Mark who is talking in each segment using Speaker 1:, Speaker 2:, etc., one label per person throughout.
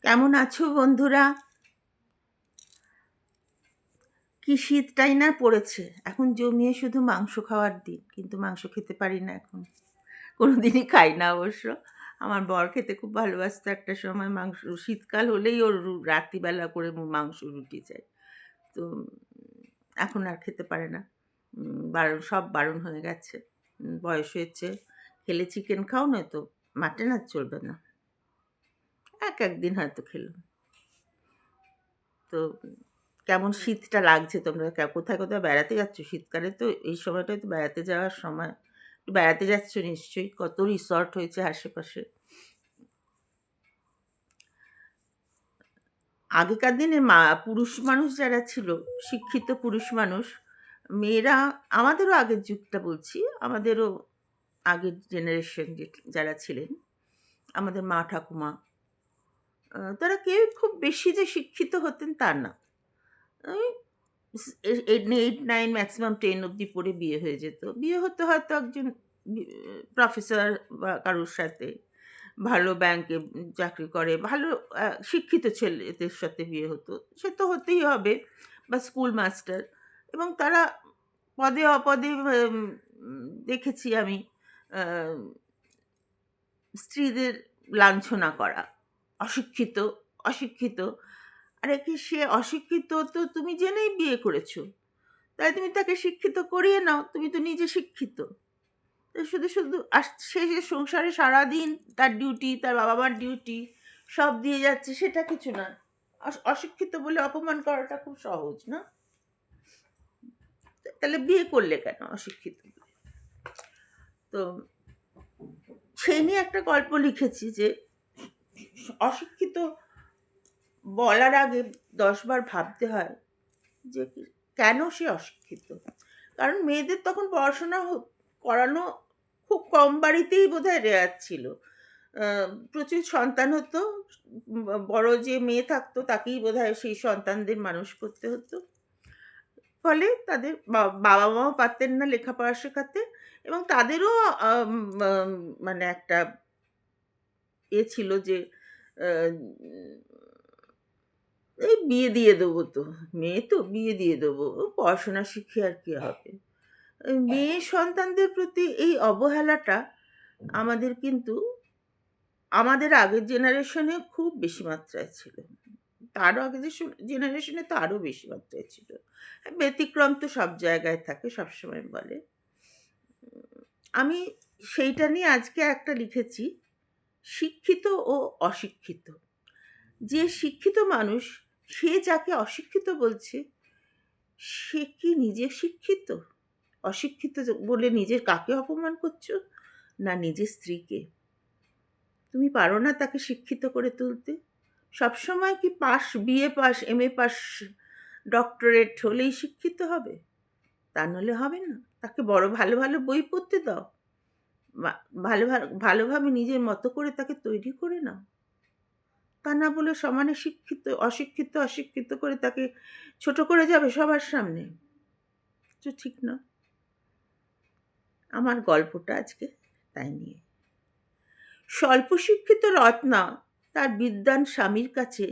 Speaker 1: কেমন আছো বন্ধুরা? কি শীতটাই না পড়েছে। এখন জমিয়ে শুধু মাংস খাওয়ার দিন, কিন্তু মাংস খেতে পারি না এখন। কোনোদিনই খাই না অবশ্য। আমার বর খেতে খুব ভালোবাসতো একটা সময় মাংস। শীতকাল হলেই ওর রাত্রিবেলা করে মাংস রুটি চাই। তো এখন আর খেতে পারে না। বারণ, সব বারণ হয়ে গেছে। বয়স হয়েছে। খেলে চিকেন খাও, নয়তো মাটন আর চলবে না। একদিন হয়তো খেলো। তো কেমন শীতটা লাগছে? তোমরা কোথায় কোথায় বেড়াতে যাচ্ছ শীতকালে? তো এই সময়টায় তো বেড়াতে যাওয়ার সময়। একটু বেড়াতে যাচ্ছ নিশ্চয়ই, কত রিসর্ট হয়েছে আশেপাশে। আগেকার দিনে পুরুষ মানুষ যারা ছিল, শিক্ষিত পুরুষ মানুষ, মেয়েরা, আমাদেরও আগের যুগটা বলছি, আমাদেরও আগের জেনারেশন যারা ছিলেন, আমাদের মা ঠাকুমা, তারা কেউ খুব বেশি যে শিক্ষিত হতেন তা না। ওই 8, 9, ম্যাক্সিমাম 10 অবধি পড়ে বিয়ে হয়ে যেত। বিয়ে হতে হয়তো একজন প্রফেসর বা কারোর সাথে, ভালো ব্যাংকে চাকরি করে, ভালো শিক্ষিত ছেলেদের সাথে বিয়ে হতো। সে তো হতেই হবে। বা স্কুল মাস্টার। এবং তারা পদে অপদে দেখেছি আমি আহ, স্ত্রীদের লাঞ্ছনা করা। অশিক্ষিত, অশিক্ষিত। আরে কি, সে অশিক্ষিত তো তুমি জেনেই বিয়ে করেছো, তাই তুমি তাকে শিক্ষিত করিয়ে নাও, তুমি তো নিজে শিক্ষিত। তো শুধু শুধু সে যে সংসারে সারাদিন তার ডিউটি, তার বাবা মার ডিউটি সব দিয়ে যাচ্ছে, সেটা কিছু না। অশিক্ষিত বলে অপমান করাটা খুব সহজ না? তাহলে বিয়ে করলে কেন অশিক্ষিত বলে? তো সেই নিয়ে একটা গল্প লিখেছি যে অশিক্ষিত বলার আগে 10 বার ভাবতে হয় যে কেন সে অশিক্ষিত। কারণ মেয়েদের তখন পড়াশোনা করানো খুব কম বাড়িতেই বোধহয় রেয়ার ছিল। প্রচুর সন্তান হতো। বড় যে মেয়ে থাকতো তাকেই বোধহয় সেই সন্তানদের মানুষ করতে হতো। ফলে তাদের বাবা মাও পারতেন না লেখাপড়া শেখাতে। এবং তাদেরও আম, আম, মানে একটা ছিল যে আহ, এই বিয়ে দিয়ে দেবো, তো মেয়ে তো বিয়ে দিয়ে দেবো, ও পড়াশোনা শিখে আর কি হবে। এই মেয়ে সন্তানদের প্রতি এই অবহেলাটা আমাদের কিন্তু আমাদের আগের জেনারেশনে খুব বেশি মাত্রায় ছিল। তারও আগের জেনারেশনে তো আরও বেশি মাত্রায় ছিল। ব্যতিক্রম তো সব জায়গায় থাকে, সবসময় বলে। আমি সেইটা নিয়ে আজকে একটা লিখেছি, শিক্ষিত ও অশিক্ষিত। যে শিক্ষিত মানুষ, সে যাকে অশিক্ষিত বলছে, সে কি নিজে শিক্ষিত? অশিক্ষিত বলে নিজের কাকে অপমান করছো? না নিজের স্ত্রীকে। তুমি পারো না তাকে শিক্ষিত করে তুলতে? সবসময় কি pass, BA pass, MA pass, doctorate হলেই শিক্ষিত হবে? তা নলে হবে না। তাকে বড় ভালো ভালো বই পড়তে দাও। ভালো ভালোভাবে নিজের মতো করে তাকে তৈরি করে নাও। তা না বলে সমানে শিক্ষিত অশিক্ষিত অশিক্ষিত করে তাকে ছোট করে যাবে সবার সামনে, তো ঠিক না। আমার গল্পটা আজকে তাই নিয়ে। স্বল্প শিক্ষিত রত্না তার বিদ্বান স্বামীর কাছে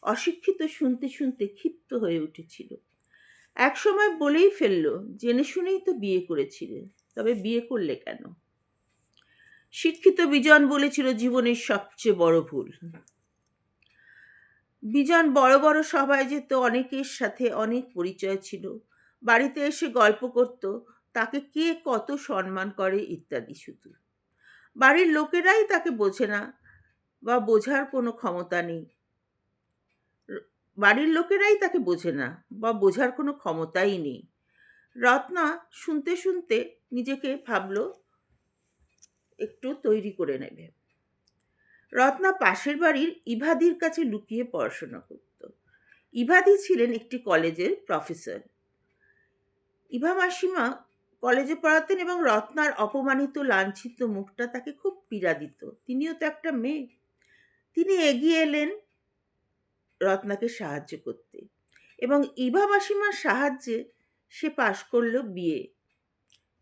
Speaker 1: অশিক্ষিত শুনতে শুনতে ক্ষিপ্ত হয়ে উঠেছিল। একসময় বলেই ফেলল, জেনে শুনেই তো বিয়ে করেছিলে, তবে বিয়ে করলে কেন? শিক্ষিত বিজন বলেছিল জীবনের সবচেয়ে বড় ভুল। বিজন বড় বড় সভায় যেত, অনেকের সাথে অনেক পরিচয় ছিল, বাড়িতে এসে গল্প করত তাকে কে কত সম্মান করে ইত্যাদি। শুধু বাড়ির লোকেরাই তাকে বোঝে না বা বোঝার কোনো ক্ষমতা নেই। বাড়ির লোকেরাই তাকে বোঝে না বা বোঝার কোনো ক্ষমতাই নেই। রত্না শুনতে শুনতে নিজেকে ভাবলো একটু তৈরি করে নেবে। রত্না পাশের বাড়ির ইভাদির কাছে লুকিয়ে পড়াশোনা করত। ইভাদি ছিলেন একটি কলেজের প্রফেসর। ইভা মাসিমা কলেজে পড়াতেন এবং রত্নার অপমানিত লাঞ্ছিত মুখটা তাকে খুব পীড়া দিত। তিনিও তো একটা মেয়ে। তিনি এগিয়ে এলেন রত্নাকে সাহায্য করতে, এবং ইভা মাসিমার সাহায্যে সে পাশ করলো বিএ।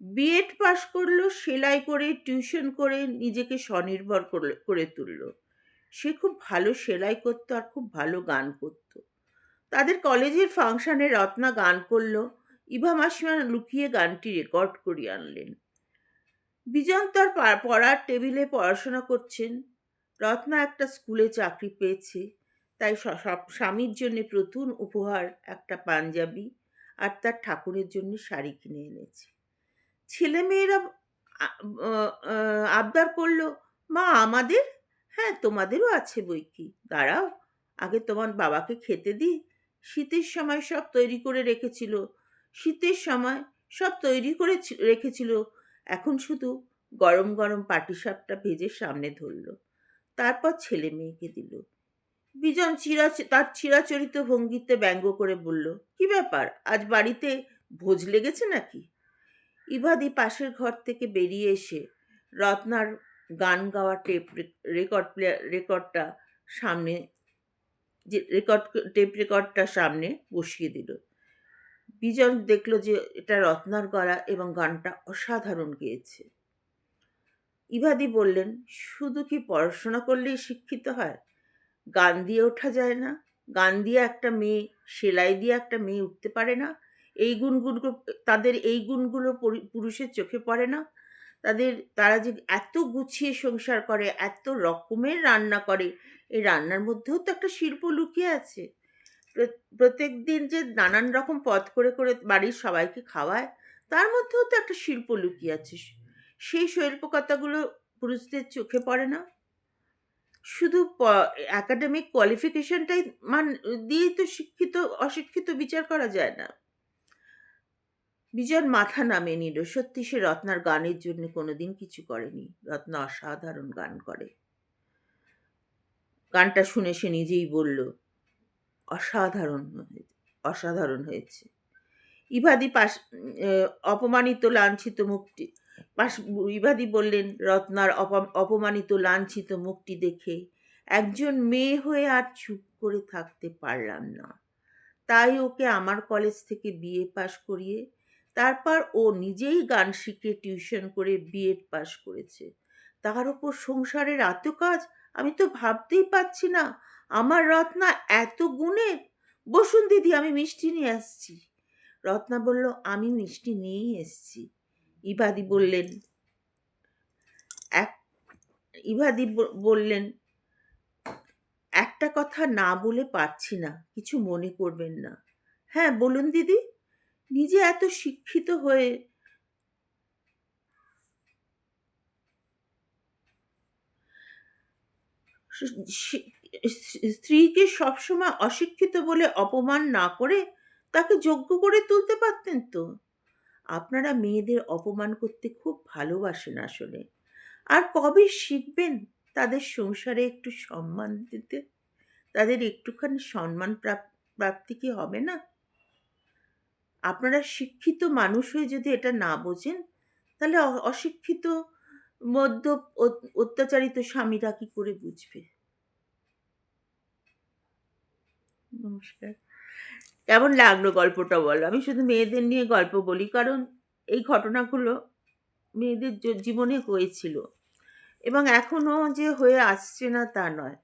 Speaker 1: বিএড পাশ করলো, সেলাই করে, টিউশন করে নিজেকে স্বনির্ভর করে তুললো। সে খুব ভালো সেলাই করতো আর খুব ভালো গান করতো। তাদের কলেজের ফাংশনে রত্না গান করলো। ইভা মাসিমা লুকিয়ে গানটি রেকর্ড করিয়ে আনলেন। বিজন তার পড়ার টেবিলে পড়াশোনা করছেন। রত্না একটা স্কুলে চাকরি পেয়েছে, তাই স্বামীর জন্য প্রথম উপহার একটা পাঞ্জাবি আর তার ঠাকুরের জন্য শাড়ি কিনে এনেছে। ছেলেমেয়েরা আবদার করলো, মা আমাদের? হ্যাঁ, তোমাদেরও আছে বই কি। দাঁড়াও, আগে তোমার বাবাকে খেতে দিই। শীতের সময় সব তৈরি করে রেখেছিল। শীতের সময় সব তৈরি করে রেখেছিল। এখন শুধু গরম গরম পাটিসাপটা ভেজে সামনে ধরলো। তারপর ছেলে মেয়েকে দিল। বিজন তার চিরাচরিত ভঙ্গিতে ব্যঙ্গ করে বলল, কি ব্যাপার, আজ বাড়িতে ভোজ লেগেছে নাকি? ইভাদি পাশের ঘর থেকে বেরিয়ে এসে রত্নার গান গাওয়া রেকর্ডটা সামনে টেপ রেকর্ডটা সামনে বসিয়ে দিল। বিজন দেখলো যে এটা রত্নার গলা এবং গানটা অসাধারণ গেয়েছে। ইভাদি বললেন, শুধু কি পড়াশোনা করলেই শিক্ষিত হয়? গান দিয়ে ওঠা যায় না? গান দিয়ে একটা মেয়ে, সেলাই দিয়ে একটা মেয়ে উঠতে পারে না? তাদের এই গুণগুলো পুরুষের চোখে পড়ে না? তারা যে এত গুছিয়ে সংসার করে, এত রকমের রান্না করে, এই রান্নার মধ্যেও তো একটা শিল্প লুকিয়ে আছে। প্রত্যেক দিন যে নানান রকম পদ করে করে বাড়ির সবাইকে খাওয়ায়, তার মধ্যেও তো একটা শিল্প লুকিয়ে আছে। সেই শিল্পকথাগুলো পুরুষদের চোখে পড়ে না। শুধু একাডেমিক কোয়ালিফিকেশনটাই দিয়েই তো শিক্ষিত অশিক্ষিত বিচার করা যায় না। বিজন মাথা নামিয়ে নিল। সত্যি সে রত্নার গানের জন্য কোনোদিন কিছু করেনি। রত্না অসাধারণ গান করে। গানটা শুনে সে নিজেই বলল, অসাধারণ হয়েছে। ইভাদি অপমানিত লাঞ্ছিত মুখটি ইভাদি বললেন, রত্নার অপমানিত লাঞ্ছিত মুখটি দেখে একজন মেয়ে হয়ে আর চুপ করে থাকতে পারলাম না। তাই ওকে আমার কলেজ থেকে বিএ পাশ করিয়ে তারপর ও নিজেই গান শিখে টিউশন করে বিএড পাশ করেছে। তার উপর সংসারের এত কাজ, আমি তো ভাবতেই পারছি না আমার রত্না এত গুণের। বসুন দিদি, আমি মিষ্টি নিয়ে আসছি। রত্না বলল, আমি মিষ্টি নিয়েই এসছি। ইভাদি বললেন, একটা কথা না বলে পারছি না, কিছু মনে করবেন না। হ্যাঁ বলুন দিদি। নিজে এত শিক্ষিত হয়ে স্ত্রীকে সবসময় অশিক্ষিত বলে অপমান না করে তাকে যোগ্য করে তুলতে পারতেন তো। আপনারা মেয়েদের অপমান করতে খুব ভালোবাসেন আসলে। আর কবে শিখবেন তাদের সংসারে একটু সম্মান দিতে? তাদের একটুখানি সম্মান প্রাপ্তি কি হবে না? আপনারা শিক্ষিত মানুষ হয়ে যদি এটা না বোঝেন, তাহলে অশিক্ষিত মধ্য অত্যাচারিত স্বামীরা কি করে বুঝবে? নমস্কার। কেমন লাগলো গল্পটা বলো? আমি শুধু মেয়েদের নিয়ে গল্প বলি, কারণ এই ঘটনাগুলো মেয়েদের জীবনে হয়েছিল এবং এখনো যে হয়ে আসছে না তা নয়।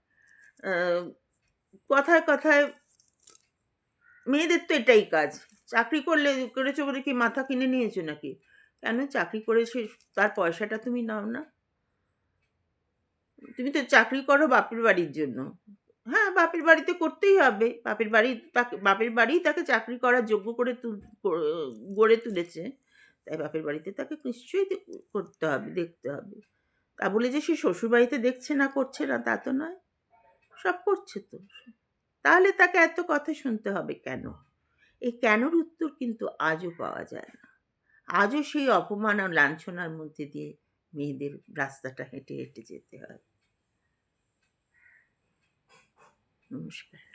Speaker 1: কথায় কথায় মেয়েদের তো এটাই কাজ। চাকরি করেছো বলে কি মাথা কিনে নিয়েছো নাকি? কেন চাকরি করেছো, তার পয়সাটা তুমি নাও না? তুমি তো চাকরি করো বাপের বাড়ির জন্য। হ্যাঁ, বাপের বাড়িতে করতেই হবে। বাপের বাড়ি তাকে চাকরি করার যোগ্য করে গড়ে তুলেছে। তাই বাপের বাড়িতে তাকে নিশ্চয়ই করতে হবে, দেখতে হবে। তা বলে যে সে শ্বশুরবাড়িতে দেখছে না, করছে না, তা তো নয়। সব করছে তো। তাহলে তাকে এত কথা শুনতে হবে কেন? এই কেনর উত্তর কিন্তু আজও পাওয়া যায় না। আজও সেই অপমান আর লাঞ্ছনার মধ্যে দিয়ে মেয়েদের রাস্তাটা হেঁটে হেঁটে যেতে হয়। নমস্কার।